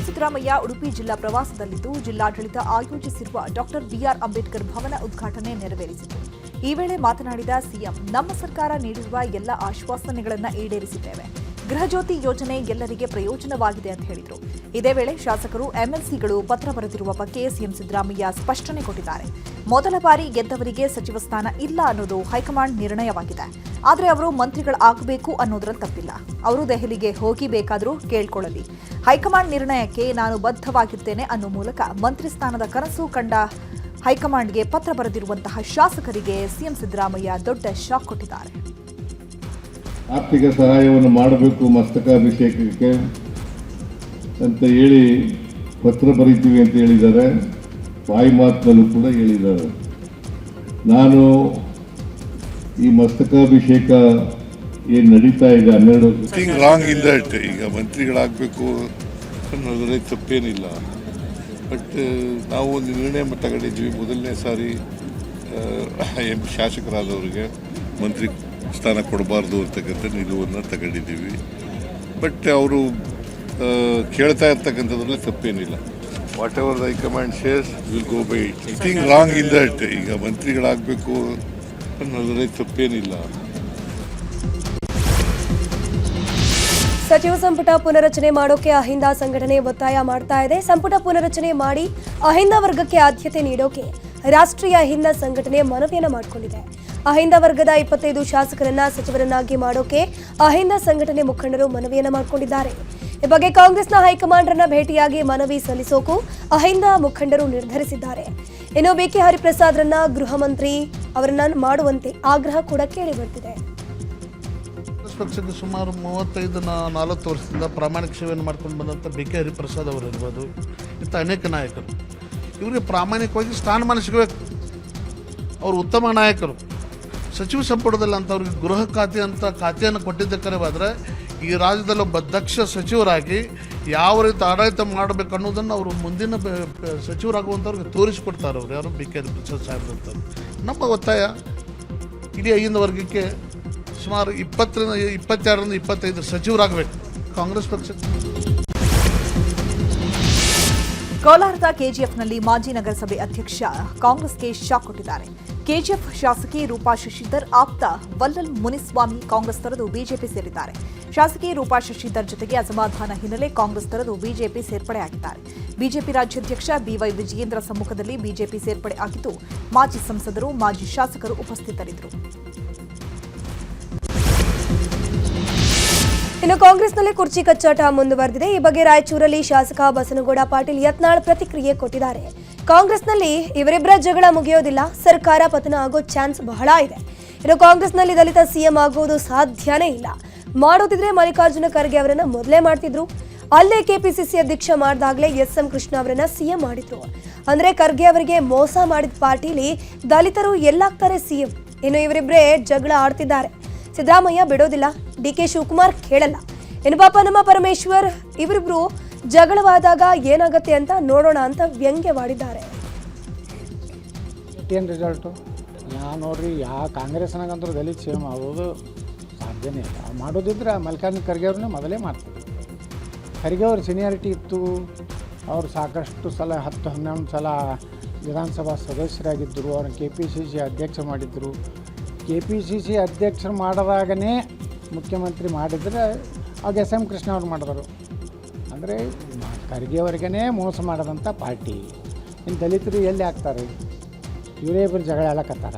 ಸಿದ್ದರಾಮಯ್ಯ ಉಡುಪಿ ಜಿಲ್ಲಾ ಪ್ರವಾಸದಲ್ಲಿದ್ದು ಜಿಲ್ಲಾಡಳಿತ ಆಯೋಜಿಸಿರುವ ಡಾಕ್ಟರ್ ಬಿಆರ್ ಅಂಬೇಡ್ಕರ್ ಭವನ ಉದ್ಘಾಟನೆ ನೆರವೇರಿಸಿತು. ಈ ವೇಳೆ ಮಾತನಾಡಿದ ಸಿಎಂ, ನಮ್ಮ ಸರ್ಕಾರ ನೀಡಿರುವ ಎಲ್ಲ ಆಶ್ವಾಸನೆಗಳನ್ನು ಈಡೇರಿಸಿದ್ದೇವೆ. ಗೃಹಜ್ಯೋತಿ ಯೋಜನೆ ಎಲ್ಲರಿಗೆ ಪ್ರಯೋಜನವಾಗಿದೆ ಅಂತ ಹೇಳಿದರು. ಇದೇ ವೇಳೆ ಶಾಸಕರು, ಎಂಎಲ್ಸಿಗಳು ಪತ್ರ ಬರೆದಿರುವ ಬಗ್ಗೆ ಸಿಎಂ ಸಿದ್ದರಾಮಯ್ಯ ಸ್ಪಷ್ಟನೆ ಕೊಟ್ಟಿದ್ದಾರೆ. ಮೊದಲ ಬಾರಿ ಗೆದ್ದವರಿಗೆ ಸಚಿವ ಸ್ಥಾನ ಇಲ್ಲ ಅನ್ನೋದು ಹೈಕಮಾಂಡ್ ನಿರ್ಣಯವಾಗಿದೆ. ಆದರೆ ಅವರು ಮಂತ್ರಿಗಳಾಗಬೇಕು ಅನ್ನೋದ್ರಲ್ಲಿ ತಪ್ಪಿಲ್ಲ. ಅವರು ದೆಹಲಿಗೆ ಹೋಗಿ ಬೇಕಾದರೂ ಕೇಳ್ಕೊಳ್ಳಲಿ. ಹೈಕಮಾಂಡ್ ನಿರ್ಣಯಕ್ಕೆ ನಾನು ಬದ್ಧವಾಗಿರ್ತೇನೆ ಅನ್ನೋ ಮೂಲಕ ಮಂತ್ರಿ ಸ್ಥಾನದ ಕನಸು ಕಂಡ ಹೈಕಮಾಂಡ್ಗೆ ಪತ್ರ ಬರೆದಿರುವಂತಹ ಶಾಸಕರಿಗೆ ಸಿಎಂ ಸಿದ್ದರಾಮಯ್ಯ ದೊಡ್ಡ ಶಾಕ್ ಕೊಟ್ಟಿದ್ದಾರೆ. ಆರ್ಥಿಕ ಸಹಾಯವನ್ನು ಮಾಡಬೇಕು ಮಸ್ತಕಾಭಿಷೇಕಕ್ಕೆ ಅಂತ ಹೇಳಿ ಪತ್ರ ಬರೀತೀವಿ ಅಂತ ಹೇಳಿದ್ದಾರೆ. ಬಾಯಿ ಮಾತಿನಲ್ಲೂ ಕೂಡ ಹೇಳಿದ್ದಾರೆ. ನಾನು ಈ ಮಸ್ತಕಾಭಿಷೇಕ ಏನು ನಡೀತಾ ಇದೆ 12 ರಾಂಗ್ ಇನ್ ದಟ್ ಈಗ ಮಂತ್ರಿಗಳಾಗಬೇಕು ಅನ್ನೋದ್ರಲ್ಲಿ ತಪ್ಪೇನಿಲ್ಲ. ಬಟ್ ನಾವು ಒಂದು ನಿರ್ಣಯ ತಗೊಂಡಿದ್ವಿ. ಮೊದಲನೇ ಸಾರಿ ಶಾಸಕರಾದವರಿಗೆ ಮಂತ್ರಿ ಸ್ಥಾನ ಕೊಡಬಾರ್ದು ಅಂತಕ್ಕಂಥ ನಿಲುವನ್ನು ತಗೊಂಡಿದ್ದೀವಿ. ಬಟ್ ಅವರು ಕೇಳ್ತಾ ಇರ್ತಕ್ಕಂಥದ್ರಲ್ಲಿ ತಪ್ಪೇನಿಲ್ಲ. What ever high command shares will go by it. Thing wrong in that ಈಗ ಮಂತ್ರಿಗಳಾಗಬೇಕು ಅನ್ನೋದ್ರಲ್ಲಿ ತಪ್ಪೇನಿಲ್ಲ. ಸಚಿವ ಸಂಪುಟ ಪುನರಚನೆ ಮಾಡೋಕೆ ಅಹಿಂದ ಸಂಘಟನೆ ಒತ್ತಾಯ ಮಾಡ್ತಾ ಇದೆ. ಸಂಪುಟ ಪುನರಚನೆ ಮಾಡಿ ಅಹಿಂದ ವರ್ಗಕ್ಕೆ ಆದ್ಯತೆ ನೀಡೋಕೆ ರಾಷ್ಟ್ರೀಯ ಅಹಿಂದ ಸಂಘಟನೆ ಮನವಿಯನ್ನ ಮಾಡಿಕೊಂಡಿದೆ. ಅಹಿಂದ ವರ್ಗದ 25 ಶಾಸಕರನ್ನ ಸಚಿವರನ್ನಾಗಿ ಮಾಡೋಕೆ ಅಹಿಂದ ಸಂಘಟನೆ ಮುಖಂಡರು ಮನವಿಯನ್ನ ಮಾಡಿಕೊಂಡಿದ್ದಾರೆ. ಈ ಬಗ್ಗೆ ಕಾಂಗ್ರೆಸ್ನ ಹೈಕಮಾಂಡ್ ರನ್ನ ಭೇಟಿಯಾಗಿ ಮನವಿ ಸಲ್ಲಿಸೋಕು ಅಹಿಂದ ಮುಖಂಡರು ನಿರ್ಧರಿಸಿದ್ದಾರೆ. ಇನ್ನು ಬಿಕೆ ಹರಿಪ್ರಸಾದ್ ಗೃಹ ಮಂತ್ರಿ ಅವರನ್ನ ಮಾಡುವಂತೆ ಆಗ್ರಹ ಕೂಡ ಕೇಳಿ ಬರ್ತಿದೆ. ಪಕ್ಷಕ್ಕೆ ಸುಮಾರು 35-40 ವರ್ಷದಿಂದ ಪ್ರಾಮಾಣಿಕ ಸೇವೆಯನ್ನು ಮಾಡ್ಕೊಂಡು ಬಂದಂಥ ಬಿಕೆ ಹರಿಪ್ರಸಾದ್ ಅವರು ಇರ್ಬೋದು, ಇಂಥ ಅನೇಕ ನಾಯಕರು ಇವರಿಗೆ ಪ್ರಾಮಾಣಿಕವಾಗಿ ಸ್ಥಾನಮಾನ ಸಿಗಬೇಕು. ಅವರು ಉತ್ತಮ ನಾಯಕರು. ಸಚಿವ ಸಂಪುಟದಲ್ಲಿ ಅಂಥವ್ರಿಗೆ ಗೃಹ ಖಾತೆ ಅಂತ ಖಾತೆಯನ್ನು ಕೊಟ್ಟಿದ್ದಕ್ಕರೆ ಈ ರಾಜ್ಯದಲ್ಲಿ ಒಬ್ಬ ದಕ್ಷ ಸಚಿವರಾಗಿ ಯಾವ ರೀತಿ ಆಡಳಿತ ಮಾಡಬೇಕು ಅನ್ನೋದನ್ನು ಅವರು ಮುಂದಿನ ಸಚಿವರಾಗುವಂಥವ್ರಿಗೆ ತೋರಿಸಿಕೊಡ್ತಾರೆ. ಅವರು ಯಾರು ಬಿಕೆ ಹರಿಪ್ರಸಾದ್ ಸಾಹೇಬ್ರಂಥವ್ರು. ನಮ್ಮ ಒತ್ತಾಯ ಇಡೀ ಅಹಿಂದ ವರ್ಗಕ್ಕೆ ಸುಮಾರು 22-25 ಸಚಿವರಾಗಬೇಕು ಕಾಂಗ್ರೆಸ್ ಪಕ್ಷ. ಕೋಲಾರದ ಕೆಜಿಎಫ್ನಲ್ಲಿ ಮಾಜಿ ನಗರಸಭೆ ಅಧ್ಯಕ್ಷ ಕಾಂಗ್ರೆಸ್ಗೆ ಶಾಕ್ ಕೊಟ್ಟಿದ್ದಾರೆ. ಕೆಜಿಎಫ್ ಶಾಸಕಿ ರೂಪಾ ಶಶಿಧರ್ ಆಪ್ತ ವಲ್ಲಲ್ ಮುನಿಸ್ವಾಮಿ ಕಾಂಗ್ರೆಸ್ ತೊರೆದು ಬಿಜೆಪಿ ಸೇರಿದ್ದಾರೆ. ಶಾಸಕಿ ರೂಪಾ ಶಶಿಧರ್ ಜೊತೆಗೆ ಅಸಮಾಧಾನ ಹಿನ್ನೆಲೆ ಕಾಂಗ್ರೆಸ್ ತೊರೆದು ಬಿಜೆಪಿ ಸೇರ್ಪಡೆಯಾಗಿದ್ದಾರೆ. ಬಿಜೆಪಿ ರಾಜ್ಯಾಧ್ಯಕ್ಷ ಬಿವೈ ವಿಜಯೇಂದ್ರ ಸಮ್ಮುಖದಲ್ಲಿ ಬಿಜೆಪಿ ಸೇರ್ಪಡೆ ಆಗಿದ್ದು, ಮಾಜಿ ಸಂಸದರು, ಮಾಜಿ ಶಾಸಕರು ಉಪಸ್ಥಿತರಿದ್ದರು. ಇನ್ನು ಕಾಂಗ್ರೆಸ್ನಲ್ಲಿ ಕುರ್ಚಿ ಕಚ್ಚಾಟ ಮುಂದುವರೆದಿದೆ. ಈ ಬಗ್ಗೆ ರಾಯಚೂರಲ್ಲಿ ಶಾಸಕ ಬಸನಗೌಡ ಪಾಟೀಲ್ ಯತ್ನಾಳ್ ಪ್ರತಿಕ್ರಿಯೆ ಕೊಟ್ಟಿದ್ದಾರೆ. ಕಾಂಗ್ರೆಸ್ನಲ್ಲಿ ಇವರಿಬ್ಬರ ಜಗಳ ಮುಗಿಯೋದಿಲ್ಲ. ಸರ್ಕಾರ ಪತನ ಆಗೋ ಚಾನ್ಸ್ ಬಹಳ ಇದೆ. ಇನ್ನು ಕಾಂಗ್ರೆಸ್ನಲ್ಲಿ ದಲಿತ ಸಿಎಂ ಆಗುವುದು ಸಾಧ್ಯನೇ ಇಲ್ಲ. ಮಾಡೋದಿದ್ರೆ ಮಲ್ಲಿಕಾರ್ಜುನ ಖರ್ಗೆ ಅವರನ್ನ ಮೊದಲೇ ಮಾಡ್ತಿದ್ರು. ಅಲ್ಲೇ ಕೆಪಿಸಿಸಿ ಅಧ್ಯಕ್ಷ ಮಾಡಿದಾಗಲೇ ಎಸ್.ಎಂ. ಕೃಷ್ಣ ಅವರನ್ನ ಸಿಎಂ ಮಾಡಿದ್ರು. ಅಂದ್ರೆ ಖರ್ಗೆ ಅವರಿಗೆ ಮೋಸ ಮಾಡಿದ ಪಾರ್ಟಿಲಿ ದಲಿತರು ಎಲ್ಲಾಗ್ತಾರೆ ಸಿಎಂ. ಇನ್ನು ಇವರಿಬ್ಬರೇ ಜಗಳ ಆಡ್ತಿದ್ದಾರೆ. ಸಿದ್ದರಾಮಯ್ಯ ಬಿಡೋದಿಲ್ಲ, ಡಿಕೆ ಶಿವಕುಮಾರ್ ಕೇಳಲ್ಲ. ಇನ್ನು ಪಾಪ ನಮ್ಮ ಪರಮೇಶ್ವರ್ ಇವರಿಬ್ರು ಜಗಳವಾದಾಗ ಏನಾಗತ್ತೆ ಅಂತ ನೋಡೋಣ ಅಂತ ವ್ಯಂಗ್ಯವಾಡಿದ್ದಾರೆ. ಏನು ರಿಸಲ್ಟು ನೋಡ್ರಿ, ಯಾವ ಕಾಂಗ್ರೆಸ್ನಾಗಂತೂ ದಲಿತ ಸೇಮ್ ಆಗೋದು ಸಾಧ್ಯನೇ ಇಲ್ಲ. ಮಾಡೋದಿದ್ರೆ ಮಲ್ಲಿಕಾರ್ಜುನ ಖರ್ಗೆ ಅವ್ರನ್ನೇ ಮೊದಲೇ ಮಾಡ್ತಾರೆ. ಖರ್ಗೆ ಅವ್ರ ಸೀನಿಯಾರಿಟಿ ಇತ್ತು. ಅವರು ಸಾಕಷ್ಟು ಸಲ 10-11 ಸಲ ವಿಧಾನಸಭಾ ಸದಸ್ಯರಾಗಿದ್ದರು. ಅವ್ರನ್ನ KPCC ಅಧ್ಯಕ್ಷ ಮಾಡಿದ್ರು. KPCC ಅಧ್ಯಕ್ಷರು ಮಾಡಿದಾಗನೇ ಮುಖ್ಯಮಂತ್ರಿ ಮಾಡಿದರೆ ಆಗ ಎಸ್.ಎಂ. ಕೃಷ್ಣ ಅವ್ರು ಮಾಡಿದರು. ಅಂದರೆ ಖರ್ಗೆ ಅವರಿಗೇ ಮೋಸ ಮಾಡೋದಂಥ ಪಾರ್ಟಿ. ಇನ್ನು ದಲಿತರು ಎಲ್ಲಿ ಆಗ್ತಾರೆ? ಇವರೇ ಇಬ್ಬರು ಜಗಳ ಹೇಳಕತ್ತಾರ.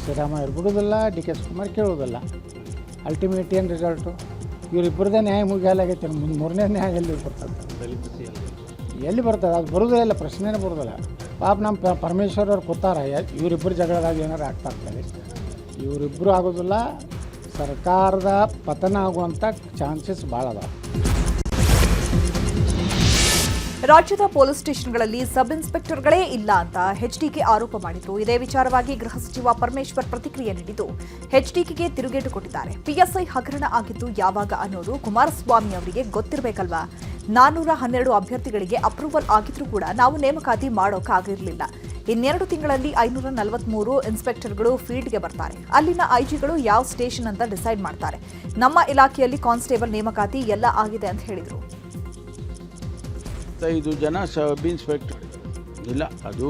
ಸಿದ್ದರಾಮಯ್ಯ ಬಿಡೋದಿಲ್ಲ, ಡಿ.ಕೆ. ಶಿವಕುಮಾರ್ ಕೇಳೋದಿಲ್ಲ. ಅಲ್ಟಿಮೇಟ್ ಏನು ರಿಸಲ್ಟು? ಇವರಿಬ್ಬರದೇ ನ್ಯಾಯ ಮುಗಿಯಲಾಗೈತೆ. ಮೂರನೇ ನ್ಯಾಯ ಎಲ್ಲಿ ಬರ್ತದೆ? ಎಲ್ಲಿ ಬರ್ತದೆ? ಅದು ಬರೋದೇ ಇಲ್ಲ, ಪ್ರಶ್ನೆನೇ ಬರೋದಿಲ್ಲ. ಪಾಪ ನಮ್ಮ ಪರಮೇಶ್ವರ್ ಅವ್ರು ಕೂತಾರ. ಇವರಿಬ್ಬರು ಜಗಳದಾಗ ಏನಾರು ಆಗ್ತಾ ಇರ್ತಾರೆ. ಇವರಿಬ್ಬರು ಆಗೋದಿಲ್ಲ. ಸರ್ಕಾರದ ಪತನ ಆಗುವಂಥ ಚಾನ್ಸಸ್ ಭಾಳ ಅದ. ರಾಜ್ಯದ ಪೊಲೀಸ್ ಸ್ಟೇಷನ್ಗಳಲ್ಲಿ ಸಬ್ ಇನ್ಸ್ಪೆಕ್ಟರ್ಗಳೇ ಇಲ್ಲ ಅಂತ ಎಚ್ಡಿಕೆ ಆರೋಪ ಮಾಡಿದ್ರು. ಇದೇ ವಿಚಾರವಾಗಿ ಗೃಹ ಸಚಿವ ಪರಮೇಶ್ವರ್ ಪ್ರತಿಕ್ರಿಯೆ ನೀಡಿದ್ದು, ಎಚ್ಡಿಕೆಗೆ ತಿರುಗೇಟು ಕೊಟ್ಟಿದ್ದಾರೆ. ಪಿಎಸ್ಐ ಹಗರಣ ಆಗಿದ್ದು ಯಾವಾಗ ಅನ್ನೋದು ಕುಮಾರಸ್ವಾಮಿ ಅವರಿಗೆ ಗೊತ್ತಿರಬೇಕಲ್ವಾ? 412 ಅಭ್ಯರ್ಥಿಗಳಿಗೆ ಅಪ್ರೂವಲ್ ಆಗಿದ್ರೂ ಕೂಡ ನಾವು ನೇಮಕಾತಿ ಮಾಡೋಕ್ಕಾಗಿರಲಿಲ್ಲ. ಇನ್ನೆರಡು ತಿಂಗಳಲ್ಲಿ 543 ಇನ್ಸ್ಪೆಕ್ಟರ್ಗಳು ಫೀಲ್ಡ್ಗೆ ಬರ್ತಾರೆ. ಅಲ್ಲಿನ ಐಜಿಗಳು ಯಾವ ಸ್ಟೇಷನ್ ಅಂತ ಡಿಸೈಡ್ ಮಾಡ್ತಾರೆ. ನಮ್ಮ ಇಲಾಖೆಯಲ್ಲಿ ಕಾನ್ಸ್ಟೇಬಲ್ ನೇಮಕಾತಿ ಎಲ್ಲ ಆಗಿದೆ ಅಂತ ಹೇಳಿದರು. 45 ಜನ ಸಬ್ ಇನ್ಸ್ಪೆಕ್ಟರ್ ಇಲ್ಲ, ಅದು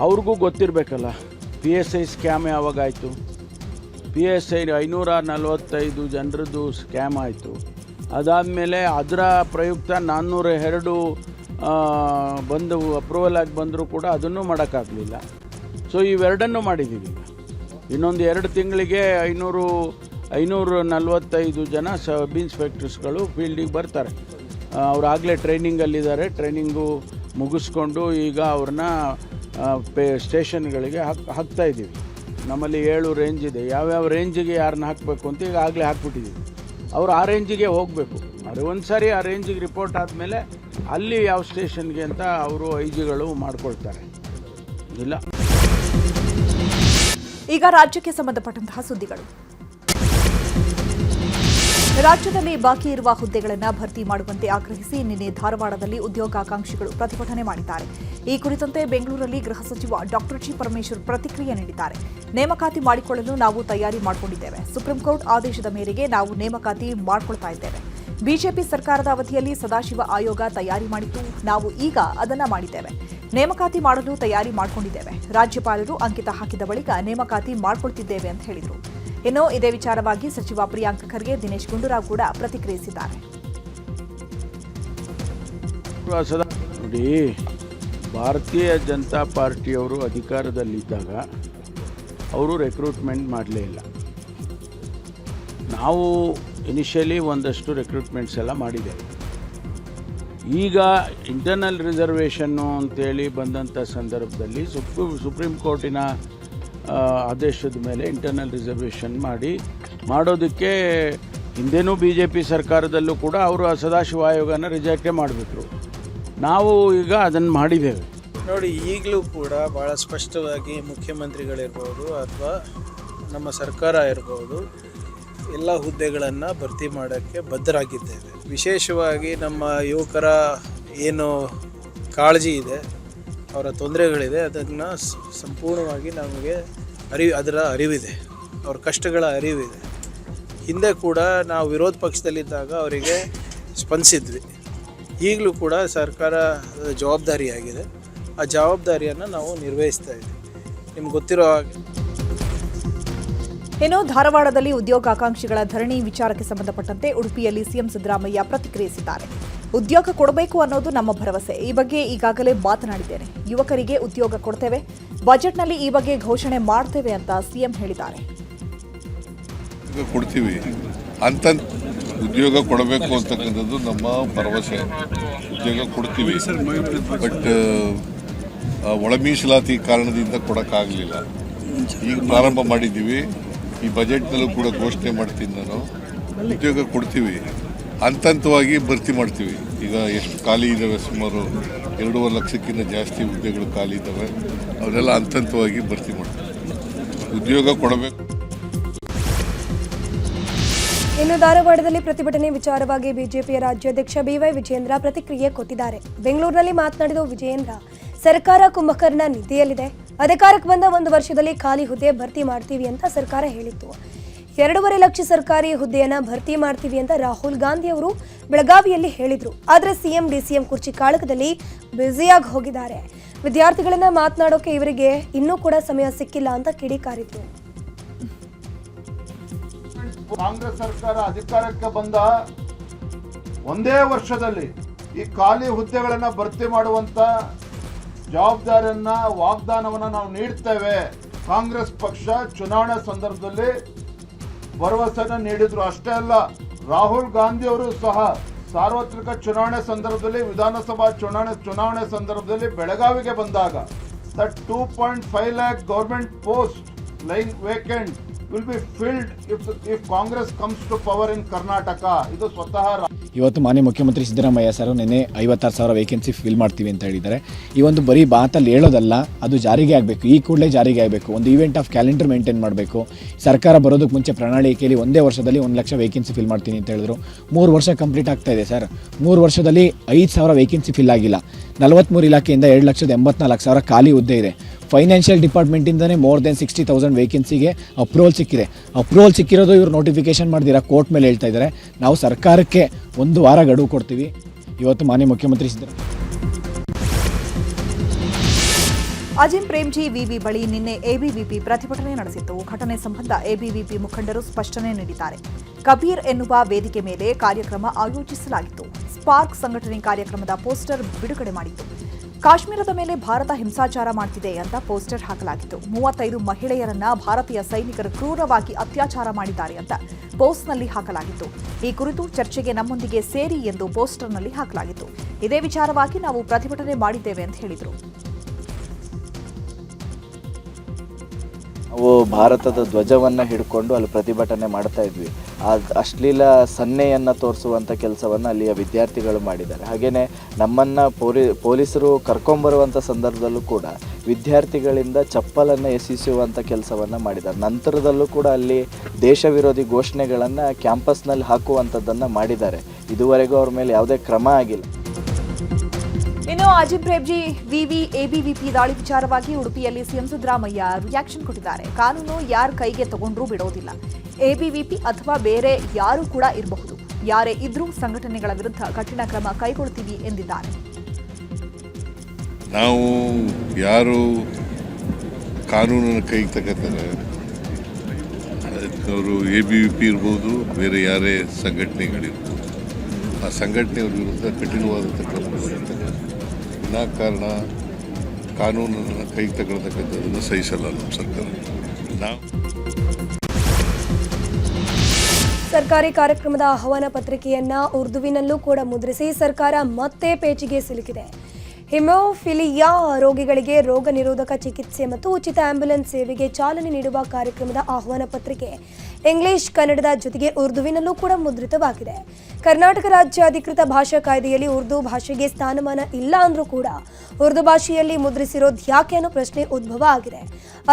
ಅವ್ರಿಗೂ ಗೊತ್ತಿರಬೇಕಲ್ಲ. PSI ಸ್ಕ್ಯಾಮ್ ಯಾವಾಗಾಯಿತು? PSI 545 ಜನರದ್ದು ಸ್ಕ್ಯಾಮ್ ಆಯಿತು. ಅದಾದಮೇಲೆ ಅದರ ಪ್ರಯುಕ್ತ 402 ಬಂದು ಅಪ್ರೂವಲ್ ಆಗಿ ಬಂದರೂ ಕೂಡ ಅದನ್ನು ಮಾಡೋಕ್ಕಾಗಲಿಲ್ಲ. ಸೊ ಇವೆರಡನ್ನೂ ಮಾಡಿದ್ದೀವಿ. ಇನ್ನೊಂದು 2 ತಿಂಗಳಿಗೆ 545 ಜನ ಸಬ್ ಇನ್ಸ್ಪೆಕ್ಟರ್ಸ್ಗಳು ಫೀಲ್ಡಿಗೆ ಬರ್ತಾರೆ. ಅವರಾಗಲೇ ಟ್ರೈನಿಂಗಲ್ಲಿದ್ದಾರೆ. ಟ್ರೈನಿಂಗು ಮುಗಿಸ್ಕೊಂಡು ಈಗ ಅವ್ರನ್ನ ಸ್ಟೇಷನ್ಗಳಿಗೆ ಹಾಕ್ತಾಯಿದ್ದೀವಿ. ನಮ್ಮಲ್ಲಿ 7 ರೇಂಜ್ ಇದೆ. ಯಾವ್ಯಾವ ರೇಂಜಿಗೆ ಯಾರನ್ನ ಹಾಕಬೇಕು ಅಂತ ಈಗ ಆಗಲೇ ಹಾಕ್ಬಿಟ್ಟಿದ್ದೀವಿ. ಅವರು ಆ ರೇಂಜಿಗೆ ಹೋಗಬೇಕು. ಅದು ಒಂದು ಸಾರಿ ಆ ರೇಂಜಿಗೆ ರಿಪೋರ್ಟ್ ಆದಮೇಲೆ ಅಲ್ಲಿ ಯಾವ ಸ್ಟೇಷನ್ಗೆ ಅಂತ ಅವರು ಐಜಿಗಳು ಮಾಡ್ಕೊಳ್ತಾರೆ. ಇಲ್ಲ. ಈಗ ರಾಜ್ಯಕ್ಕೆ ಸಂಬಂಧಪಟ್ಟಂತಹ ಸುದ್ದಿಗಳು. ರಾಜ್ಯದಲ್ಲಿ ಬಾಕಿ ಇರುವ ಹುದ್ದೆಗಳನ್ನು ಭರ್ತಿ ಮಾಡುವಂತೆ ಆಗ್ರಹಿಸಿ ನಿನ್ನೆ ಧಾರವಾಡದಲ್ಲಿ ಉದ್ಯೋಗಾಕಾಂಕ್ಷಿಗಳು ಪ್ರತಿಭಟನೆ ಮಾಡಿದ್ದಾರೆ. ಈ ಕುರಿತಂತೆ ಬೆಂಗಳೂರಲ್ಲಿ ಗೃಹ ಸಚಿವ ಡಾಕ್ಟರ್ ಜಿ ಪರಮೇಶ್ವರ್ ಪ್ರತಿಕ್ರಿಯೆ ನೀಡಿದ್ದಾರೆ. ನೇಮಕಾತಿ ಮಾಡಿಕೊಳ್ಳಲು ನಾವು ತಯಾರಿ ಮಾಡಿಕೊಂಡಿದ್ದೇವೆ. ಸುಪ್ರೀಂ ಕೋರ್ಟ್ ಆದೇಶದ ಮೇರೆಗೆ ನಾವು ನೇಮಕಾತಿ ಮಾಡಿಕೊಳ್ತಾ ಇದ್ದೇವೆ. ಬಿಜೆಪಿ ಸರ್ಕಾರದ ಅವಧಿಯಲ್ಲಿ ಸದಾಶಿವ ಆಯೋಗ ತಯಾರಿ ಮಾಡಿತ್ತು. ನಾವು ಈಗ ಅದನ್ನ ಮಾಡಿದ್ದೇವೆ. ನೇಮಕಾತಿ ಮಾಡಲು ತಯಾರಿ ಮಾಡಿಕೊಂಡಿದ್ದೇವೆ. ರಾಜ್ಯಪಾಲರು ಅಂಕಿತ ಹಾಕಿದ ಬಳಿಕ ನೇಮಕಾತಿ ಮಾಡಿಕೊಳ್ತಿದ್ದೇವೆ ಅಂತ ಹೇಳಿದರು. ಇನ್ನು ಇದೇ ವಿಚಾರವಾಗಿ ಸಚಿವ ಪ್ರಿಯಾಂಕ್ ಖರ್ಗೆ, ದಿನೇಶ್ ಗುಂಡೂರಾವ್ ಕೂಡ ಪ್ರತಿಕ್ರಿಯಿಸಿದ್ದಾರೆ. ನೋಡಿ, ಭಾರತೀಯ ಜನತಾ ಪಾರ್ಟಿಯವರು ಅಧಿಕಾರದಲ್ಲಿದ್ದಾಗ ಅವರು ರೆಕ್ರೂಟ್ಮೆಂಟ್ ಮಾಡಲೇ ಇಲ್ಲ. ನಾವು ಇನಿಷಿಯಲಿ ಒಂದಷ್ಟು ರೆಕ್ರೂಟ್ಮೆಂಟ್ಸ್ ಎಲ್ಲ ಮಾಡಿದ್ದೇವೆ. ಈಗ ಇಂಟರ್ನಲ್ ರಿಸರ್ವೇಷನ್ನು ಅಂತೇಳಿ ಬಂದಂಥ ಸಂದರ್ಭದಲ್ಲಿ ಸುಪ್ರೀಂ ಕೋರ್ಟಿನ ಆದೇಶದ ಮೇಲೆ ಇಂಟರ್ನಲ್ ರಿಸರ್ವೇಷನ್ ಮಾಡೋದಕ್ಕೆ ಹಿಂದೆನೂ BJP ಸರ್ಕಾರದಲ್ಲೂ ಕೂಡ ಅವರು ಸದಾಶಿವ ಆಯೋಗನ ರಿಜೆಕ್ಟೇ ಮಾಡಿಬಿಟ್ರು. ನಾವು ಈಗ ಅದನ್ನು ಮಾಡಿದ್ದೇವೆ. ನೋಡಿ, ಈಗಲೂ ಕೂಡ ಭಾಳ ಸ್ಪಷ್ಟವಾಗಿ ಮುಖ್ಯಮಂತ್ರಿಗಳಿರ್ಬೋದು ಅಥವಾ ನಮ್ಮ ಸರ್ಕಾರ ಇರ್ಬೋದು, ಎಲ್ಲ ಹುದ್ದೆಗಳನ್ನು ಭರ್ತಿ ಮಾಡೋಕ್ಕೆ ಬದ್ಧರಾಗಿದ್ದೇವೆ. ವಿಶೇಷವಾಗಿ ನಮ್ಮ ಯುವಕರ ಏನು ಕಾಳಜಿ ಇದೆ, ಅವರ ತೊಂದರೆಗಳಿದೆ, ಅದನ್ನು ಸಂಪೂರ್ಣವಾಗಿ ನಮಗೆ ಅದರ ಅರಿವಿದೆ. ಅವ್ರ ಕಷ್ಟಗಳ ಅರಿವಿದೆ. ಹಿಂದೆ ಕೂಡ ನಾವು ವಿರೋಧ ಪಕ್ಷದಲ್ಲಿದ್ದಾಗ ಅವರಿಗೆ ಸ್ಪಂದಿಸಿದ್ವಿ. ಈಗಲೂ ಕೂಡ ಸರ್ಕಾರ ಜವಾಬ್ದಾರಿಯಾಗಿದೆ. ಆ ಜವಾಬ್ದಾರಿಯನ್ನು ನಾವು ನಿರ್ವಹಿಸ್ತಾ ಇದ್ದೀವಿ. ನಿಮ್ಗೆ ಗೊತ್ತಿರೋ ಹಾಗೆ ಇನ್ನು ಧಾರವಾಡದಲ್ಲಿ ಉದ್ಯೋಗಾಕಾಂಕ್ಷಿಗಳ ಧರಣಿ ವಿಚಾರಕ್ಕೆ ಸಂಬಂಧಪಟ್ಟಂತೆ ಉಡುಪಿಯಲ್ಲಿ ಸಿಎಂ ಸಿದ್ದರಾಮಯ್ಯ ಪ್ರತಿಕ್ರಿಯಿಸಿದ್ದಾರೆ. ಉದ್ಯೋಗ ಕೊಡಬೇಕು ಅನ್ನೋದು ನಮ್ಮ ಭರವಸೆ. ಈ ಬಗ್ಗೆ ಈಗಾಗಲೇ ಮಾತನಾಡಿದ್ದೇನೆ. ಯುವಕರಿಗೆ ಉದ್ಯೋಗ ಕೊಡ್ತೇವೆ. ಬಜೆಟ್ನಲ್ಲಿ ಈ ಬಗ್ಗೆ ಘೋಷಣೆ ಮಾಡ್ತೇವೆ ಅಂತ ಸಿಎಂ ಹೇಳಿದ್ದಾರೆ. ಕೊಡ್ತೀವಿ ಅಂತ ಉದ್ಯೋಗ ಕೊಡಬೇಕು ಅಂತಕ್ಕಂಥದ್ದು ನಮ್ಮ ಭರವಸೆ. ಉದ್ಯೋಗ ಕೊಡ್ತೀವಿ, ಬಟ್ ಒಳ ಮೀಸಲಾತಿ ಕಾರಣದಿಂದ ಕೊಡೋಕ್ಕಾಗಲಿಲ್ಲ. ಈಗ ಪ್ರಾರಂಭ ಮಾಡಿದ್ದೀವಿ. ಈ ಬಜೆಟ್ನಲ್ಲೂ ಕೂಡ ಘೋಷಣೆ ಮಾಡ್ತೀನಿ ನಾನು. ಉದ್ಯೋಗ ಕೊಡ್ತೀವಿ, ಹಂತವಾಗಿ ಭರ್ತಿ ಮಾಡ್ತೀವಿ. ಈಗ ಎಷ್ಟು ಖಾಲಿ ಇದ್ದಾವೆ, ಸುಮಾರು 2.5 ಲಕ್ಷಕ್ಕಿಂತ ಜಾಸ್ತಿ ಹುದ್ದೆಗಳು ಖಾಲಿ ಇದ್ದಾವೆ. ಅವನ್ನೆಲ್ಲ ಹಂತವಾಗಿ ಭರ್ತಿ ಮಾಡ್ತೀವಿ. ಉದ್ಯೋಗ ಕೊಡಬೇಕು. ಇನ್ನು ಧಾರವಾಡದಲ್ಲಿ ಪ್ರತಿಭಟನೆ ವಿಚಾರವಾಗಿ ಬಿಜೆಪಿಯ ರಾಜ್ಯಾಧ್ಯಕ್ಷ BY ವಿಜಯೇಂದ್ರ ಪ್ರತಿಕ್ರಿಯೆ ಕೊಟ್ಟಿದ್ದಾರೆ. ಬೆಂಗಳೂರಿನಲ್ಲಿ ಮಾತನಾಡಿದ ವಿಜಯೇಂದ್ರ, ಸರ್ಕಾರ ಕುಂಭಕರ್ಣ ನಿಧಿಯಲ್ಲಿದೆ. ಅಧಿಕಾರಕ್ಕೆ ಬಂದ 1 ವರ್ಷದಲ್ಲಿ ಖಾಲಿ ಹುದ್ದೆ ಭರ್ತಿ ಮಾಡ್ತೀವಿ ಅಂತ ಸರ್ಕಾರ ಹೇಳಿತ್ತು. 2.5 ಲಕ್ಷ ಸರ್ಕಾರಿ ಹುದ್ದೆಯನ್ನ ಭರ್ತಿ ಮಾಡ್ತೀವಿ ಅಂತ ರಾಹುಲ್ ಗಾಂಧಿ ಅವರು ಬೆಳಗಾವಿಯಲ್ಲಿ ಹೇಳಿದ್ರು. ಆದರೆ ಸಿಎಂ DCM ಕುರ್ಚಿ ಕಾಳಗದಲ್ಲಿ ಬ್ಯುಸಿಯಾಗಿ ಹೋಗಿದ್ದಾರೆ. ವಿದ್ಯಾರ್ಥಿಗಳನ್ನ ಮಾತನಾಡೋಕೆ ಇವರಿಗೆ ಇನ್ನೂ ಕೂಡ ಸಮಯ ಸಿಕ್ಕಿಲ್ಲ ಅಂತ ಕಿಡಿಕಾರಿದ್ರು. ಕಾಂಗ್ರೆಸ್ ಸರ್ಕಾರ ಅಧಿಕಾರಕ್ಕೆ ಬಂದ 1 ವರ್ಷದಲ್ಲಿ ಈ ಖಾಲಿ ಹುದ್ದೆಗಳನ್ನ ಭರ್ತಿ ಮಾಡುವಂತ ಜವಾಬ್ದಾರಿಯನ್ನ, ವಾಗ್ದಾನವನ್ನ ನಾವು ನೀಡ್ತೇವೆ. ಕಾಂಗ್ರೆಸ್ ಪಕ್ಷ ಚುನಾವಣೆ ಸಂದರ್ಭದಲ್ಲಿ ಭರವಸೆಯನ್ನು ನೀಡಿದ್ರು. ಅಷ್ಟೇ ಅಲ್ಲ, ರಾಹುಲ್ ಗಾಂಧಿ ಅವರು ಸಹ ಸಾರ್ವತ್ರಿಕ ಚುನಾವಣೆ ಸಂದರ್ಭದಲ್ಲಿ, ವಿಧಾನಸಭಾ ಚುನಾವಣೆ ಸಂದರ್ಭದಲ್ಲಿ ಬೆಳಗಾವಿಗೆ ಬಂದಾಗ that 2.5 lakh government post lying vacant will be filled if Congress comes to power in Karnataka. ಇದು ಸ್ವತಃ ಇವತ್ತು ಮಾನ್ಯ ಮುಖ್ಯಮಂತ್ರಿ ಸಿದ್ದರಾಮಯ್ಯ ಸರ್ ನಿನ್ನೆ 56,000 ವೇಕೆನ್ಸಿ ಫಿಲ್ ಮಾಡ್ತೀವಿ ಅಂತ ಹೇಳಿದ್ದಾರೆ. ಈ ಒಂದು ಬರೀ ಮಾತಲ್ಲಿ ಹೇಳೋದಲ್ಲ, ಅದು ಜಾರಿಗೆ ಆಗಬೇಕು. ಈ ಕೂಡಲೇ ಜಾರಿಗೆ ಆಗಬೇಕು. ಒಂದು ಈವೆಂಟ್ ಆಫ್ ಕ್ಯಾಲೆಂಡರ್ ಮೇಂಟೈನ್ ಮಾಡಬೇಕು. ಸರ್ಕಾರ ಬರೋದಕ್ಕೆ ಮುಂಚೆ ಪ್ರಣಾಳಿಕೆಯಲ್ಲಿ 1 ವರ್ಷದಲ್ಲಿ 1 ಲಕ್ಷ ವೇಕೆನ್ಸಿ ಫಿಲ್ ಮಾಡ್ತೀನಿ ಅಂತ ಹೇಳಿದ್ರು. 3 ವರ್ಷ ಕಂಪ್ಲೀಟ್ ಆಗ್ತಾ ಇದೆ ಸರ್. 3 ವರ್ಷದಲ್ಲಿ 5,000 ವೇಕೆನ್ಸಿ ಫಿಲ್ ಆಗಿಲ್ಲ. 43 ಇಲಾಖೆಯಿಂದ 2,84,000 ಖಾಲಿ ಹುದ್ದೆ ಇದೆ. ಫೈನಾನ್ಷಿಯಲ್ ಡಿಪಾರ್ಟ್ಮೆಂಟಿಂದನೇ ಮೋರ್ ದೆನ್ 60,000 ವೇಕೆನ್ಸಿಗೆ ಅಪ್ರೂವಲ್ ಸಿಕ್ಕಿದೆ. ಅಪ್ರೂವಲ್ ಸಿಕ್ಕಿರೋದು ಇವರು ನೋಟಿಫಿಕೇಶನ್ ಮಾಡ್ದಿರಾ ಕೋರ್ಟ್ ಮೇಲೆ ಹೇಳ್ತಾ ಇದ್ದಾರೆ. ನಾವು ಸರ್ಕಾರಕ್ಕೆ 1 ವಾರ ಗಡುವು ಕೊಡ್ತೀವಿ. ಇವತ್ತು ಮಾನ್ಯ ಮುಖ್ಯಮಂತ್ರಿ ಅಜಿಂ ಪ್ರೇಮ್ಜಿ ವಿವಿ ಬಳಿ ನಿನ್ನೆ ಎಬಿವಿಪಿ ಪ್ರತಿಭಟನೆ ನಡೆಸಿತ್ತು. ಘಟನೆ ಸಂಬಂಧ ಎಬಿವಿಪಿ ಮುಖಂಡರು ಸ್ಪಷ್ಟನೆ ನೀಡಿದ್ದಾರೆ. ಕಬೀರ್ ಎನ್ನುವ ವೇದಿಕೆ ಮೇಲೆ ಕಾರ್ಯಕ್ರಮ ಆಯೋಜಿಸಲಾಗಿತ್ತು. ಸ್ಪಾರ್ಕ್ ಸಂಘಟನೆ ಕಾರ್ಯಕ್ರಮದ ಪೋಸ್ಟರ್ ಬಿಡುಗಡೆ ಮಾಡಿತ್ತು. ಕಾಶ್ಮೀರದ ಮೇಲೆ ಭಾರತ ಹಿಂಸಾಚಾರ ಮಾಡುತ್ತಿದೆ ಅಂತ ಪೋಸ್ಟರ್ ಹಾಕಲಾಗಿತ್ತು. 35 ಮಹಿಳೆಯರನ್ನ ಭಾರತೀಯ ಸೈನಿಕರು ಕ್ರೂರವಾಗಿ ಅತ್ಯಾಚಾರ ಮಾಡಿದ್ದಾರೆ ಅಂತ ಪೋಸ್ಟ್ನಲ್ಲಿ ಹಾಕಲಾಗಿತ್ತು. ಈ ಕುರಿತು ಚರ್ಚೆಗೆ ನಮ್ಮೊಂದಿಗೆ ಸೇರಿ ಎಂದು ಪೋಸ್ಟರ್ನಲ್ಲಿ ಹಾಕಲಾಗಿತ್ತು. ಇದೇ ವಿಚಾರವಾಗಿ ನಾವು ಪ್ರತಿಭಟನೆ ಮಾಡಿದ್ದೇವೆ ಅಂತ ಹೇಳಿದರು. ನಾವು ಭಾರತದ ಧ್ವಜವನ್ನು ಹಿಡ್ಕೊಂಡು ಅಲ್ಲಿ ಪ್ರತಿಭಟನೆ ಮಾಡ್ತಾ ಇದ್ವಿ. ಆ ಅಶ್ಲೀಲ ಸನ್ನೆಯನ್ನು ತೋರಿಸುವಂಥ ಕೆಲಸವನ್ನು ಅಲ್ಲಿಯ ವಿದ್ಯಾರ್ಥಿಗಳು ಮಾಡಿದ್ದಾರೆ. ಹಾಗೆಯೇ ನಮ್ಮನ್ನು ಪೊಲೀಸರು ಕರ್ಕೊಂಬರುವಂಥ ಸಂದರ್ಭದಲ್ಲೂ ಕೂಡ ವಿದ್ಯಾರ್ಥಿಗಳಿಂದ ಚಪ್ಪಲನ್ನು ಎಸೆಸುವಂಥ ಕೆಲಸವನ್ನು ಮಾಡಿದ್ದಾರೆ. ನಂತರದಲ್ಲೂ ಕೂಡ ಅಲ್ಲಿ ದೇಶ ವಿರೋಧಿ ಘೋಷಣೆಗಳನ್ನು ಕ್ಯಾಂಪಸ್ನಲ್ಲಿ ಹಾಕುವಂಥದ್ದನ್ನು ಮಾಡಿದ್ದಾರೆ. ಇದುವರೆಗೂ ಅವ್ರ ಮೇಲೆ ಯಾವುದೇ ಕ್ರಮ ಆಗಿಲ್ಲ. ಇನ್ನು ಅಜಿಂ ಪ್ರೇಮ್ಜಿ ವಿವಿ ಎಬಿವಿಪಿ ದಾಳಿ ವಿಚಾರವಾಗಿ ಉಡುಪಿಯಲ್ಲಿ ಸಿಎಂ ಸಿದ್ದರಾಮಯ್ಯ ರಿಯಾಕ್ಷನ್ ಕೊಟ್ಟಿದ್ದಾರೆ. ಕಾನೂನು ಯಾರ ಕೈಗೆ ತಗೊಂಡ್ರೂ ಬಿಡೋದಿಲ್ಲ. ಎಬಿವಿಪಿ ಅಥವಾ ಬೇರೆ ಯಾರು ಕೂಡ ಇರಬಹುದು. ಯಾರೇ ಇದ್ರೂ ಸಂಘಟನೆಗಳ ವಿರುದ್ಧ ಕಠಿಣ ಕ್ರಮ ಕೈಗೊಳ್ಳುತ್ತೀವಿ ಎಂದಿದ್ದಾರೆ. ನಾವು ಯಾರು ಕಾನೂನನ್ನು ಕೈಗೆ ತಗೋತಾರೆ, ಅವರು ಎಬಿವಿಪಿ ಇರ್ಬೋದು, ಬೇರೆ ಯಾರೇ ಸಂಘಟನೆಗಳಿರ್ಬೋದು, ಆ ಸಂಘಟನೆಗಳ ವಿರುದ್ಧ ಕಠಿಣವಾದಂಥ ಕ್ರಮಗಳು ವಿನಾಕಾರಣ ಕಾನೂನನ್ನು ಕೈಗೆ ತಗೊಳ್ತಕ್ಕಂಥದ್ದನ್ನು ಸಹಿಸಲ್ಲ ನಮ್ಮ ಸರ್ಕಾರ. ನಾವು ಸರ್ಕಾರಿ ಕಾರ್ಯಕ್ರಮದ ಆಹ್ವಾನ ಪತ್ರಿಕೆಯನ್ನ ಉರ್ದುವಿನಲ್ಲೂ ಕೂಡ ಮುದ್ರಿಸಿ ಸರ್ಕಾರ ಮತ್ತೆ ಪೇಚಿಗೆ ಸಿಲುಕಿದೆ. ಹಿಮೋಫಿಲಿಯಾ ರೋಗಿಗಳಿಗೆ ರೋಗ ನಿರೋಧಕ ಚಿಕಿತ್ಸೆ ಮತ್ತು ಉಚಿತ ಆಂಬ್ಯುಲೆನ್ಸ್ ಸೇವೆಗೆ ಚಾಲನೆ ನೀಡುವ ಕಾರ್ಯಕ್ರಮದ ಆಹ್ವಾನ ಪತ್ರಿಕೆ ಇಂಗ್ಲಿಷ್, ಕನ್ನಡದ ಜೊತೆಗೆ ಉರ್ದುವಿನಲ್ಲೂ ಕೂಡ ಮುದ್ರಿತವಾಗಿದೆ. ಕರ್ನಾಟಕ ರಾಜ್ಯ ಅಧಿಕೃತ ಭಾಷಾ ಕಾಯ್ದೆಯಲ್ಲಿ ಉರ್ದು ಭಾಷೆಗೆ ಸ್ಥಾನಮಾನ ಇಲ್ಲ ಅಂದ್ರೂ ಕೂಡ ಉರ್ದು ಭಾಷೆಯಲ್ಲಿ ಮುದ್ರಿಸಿರೋದು ಯಾಕೆ ಅನ್ನೋ ಪ್ರಶ್ನೆ ಉದ್ಭವ ಆಗಿದೆ.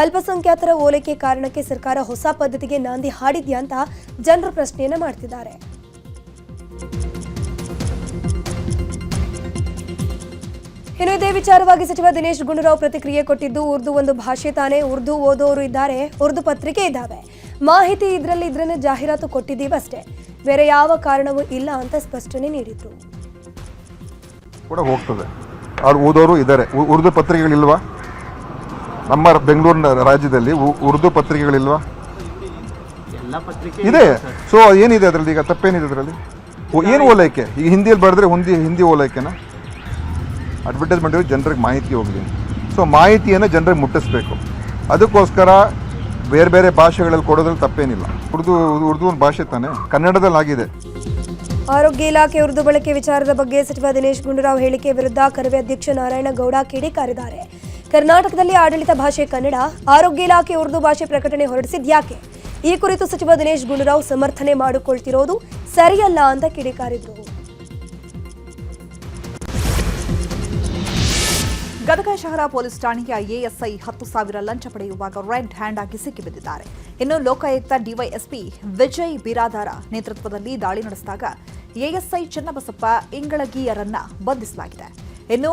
ಅಲ್ಪಸಂಖ್ಯಾತರ ಓಲೈಕೆ ಕಾರಣಕ್ಕೆ ಸರ್ಕಾರ ಹೊಸ ಪದ್ಧತಿಗೆ ನಾಂದಿ ಹಾಡಿದ್ಯಾ ಅಂತ ಜನರು ಪ್ರಶ್ನೆಯನ್ನ ಮಾಡ್ತಿದ್ದಾರೆ. ಇನ್ನು ಇದೇ ವಿಚಾರವಾಗಿ ಸಚಿವ ದಿನೇಶ್ ಗುಂಡೂರಾವ್ ಪ್ರತಿಕ್ರಿಯೆ ಕೊಟ್ಟಿದ್ದು, ಉರ್ದು ಒಂದು ಭಾಷೆ ತಾನೇ, ಉರ್ದು ಓದೋರು ಇದ್ದಾರೆ, ಉರ್ದು ಪತ್ರಿಕೆ ಇದ್ದಾವೆ, ಮಾಹಿತಿ ಇದ್ರನ್ನೇ ಜಾಹೀರಾತು ಕೊಟ್ಟಿದ್ದೀವಿ ಅಷ್ಟೇ, ಬೇರೆ ಯಾವ ಕಾರಣವೂ ಇಲ್ಲ ಅಂತ ಸ್ಪಷ್ಟನೆ ನೀಡಿದ್ರು. ಕೂಡ ಹೋಗ್ತದೆ, ಅವ್ರು ಓದೋರು ಇದ್ದಾರೆ. ಉರ್ದು ಪತ್ರಿಕೆಗಳಿಲ್ವಾ? ನಮ್ಮ ಬೆಂಗಳೂರಿನ ರಾಜ್ಯದಲ್ಲಿ ಉರ್ದು ಪತ್ರಿಕೆಗಳಿಲ್ವಾ? ಇದೆ. ಸೊ ಏನಿದೆ ಅದರಲ್ಲಿ? ಈಗ ತಪ್ಪೇನಿದೆ ಅದರಲ್ಲಿ? ಏನು ಓಲೈಕೆ? ಈಗ ಹಿಂದಿಯಲ್ಲಿ ಬರೆದ್ರೆ ಹಿಂದಿ ಓಲೈಕೆನಾ? ಅಡ್ವರ್ಟೈಸ್ಮೆಂಟ್ ಜನರಿಗೆ ಮಾಹಿತಿ ಹೋಗಲಿ. ಸೊ ಮಾಹಿತಿಯನ್ನು ಜನರಿಗೆ ಮುಟ್ಟಿಸ್ಬೇಕು. ಅದಕ್ಕೋಸ್ಕರ ಬೇರೆ ಬೇರೆ ಭಾಷೆಗಳಲ್ಲಿ ಕೊಡೋದ್ರಲ್ಲಿ ತಪ್ಪೇನಿಲ್ಲ. ಉರ್ದು ಒಂದು ಭಾಷೆ ತಾನೇ, ಕನ್ನಡದಲ್ಲಿ ಆಗಿದೆ. ಆರೋಗ್ಯ ಇಲಾಖೆ ಉರ್ದು ಬಳಕೆ ವಿಚಾರದ ಬಗ್ಗೆ ಸಚಿವ ದಿನೇಶ್ ಗುಂಡೂರಾವ್ ಹೇಳಿಕೆ ವಿರುದ್ಧ ಕರವೇ ಅಧ್ಯಕ್ಷ ನಾರಾಯಣಗೌಡ ಕಿಡಿಕಾರಿದ್ದಾರೆ. ಕರ್ನಾಟಕದಲ್ಲಿ ಆಡಳಿತ ಭಾಷೆ ಕನ್ನಡ, ಆರೋಗ್ಯ ಇಲಾಖೆ ಉರ್ದು ಭಾಷೆ ಪ್ರಕಟಣೆ ಹೊರಡಿಸಿದ್ಯಾಕೆ? ಈ ಕುರಿತು ಸಚಿವ ದಿನೇಶ್ ಗುಂಡೂರಾವ್ ಸಮರ್ಥನೆ ಮಾಡಿಕೊಳ್ತಿರೋದು ಸರಿಯಲ್ಲ ಅಂತ ಕಿಡಿಕಾರಿದ್ರು. ಗದಗ ಶಹರ ಪೊಲೀಸ್ ಠಾಣೆಯ ಎಎಸ್ಐ 10,000 ಲಂಚ ಪಡೆಯುವಾಗ ರೆಡ್ ಹ್ಯಾಂಡ್ ಆಗಿ ಸಿಕ್ಕಿಬಿದ್ದಿದ್ದಾರೆ. ಇನ್ನು ಲೋಕಾಯುಕ್ತ ಡಿವೈಎಸ್ಪಿ ವಿಜಯ್ ಬಿರಾದಾರ ನೇತೃತ್ವದಲ್ಲಿ ದಾಳಿ ನಡೆಸಿದಾಗ ಎಎಸ್ಐ ಚನ್ನಬಸಪ್ಪ ಇಂಗಳಗಿಯರನ್ನ ಬಂಧಿಸಲಾಗಿದೆ. ಇನ್ನು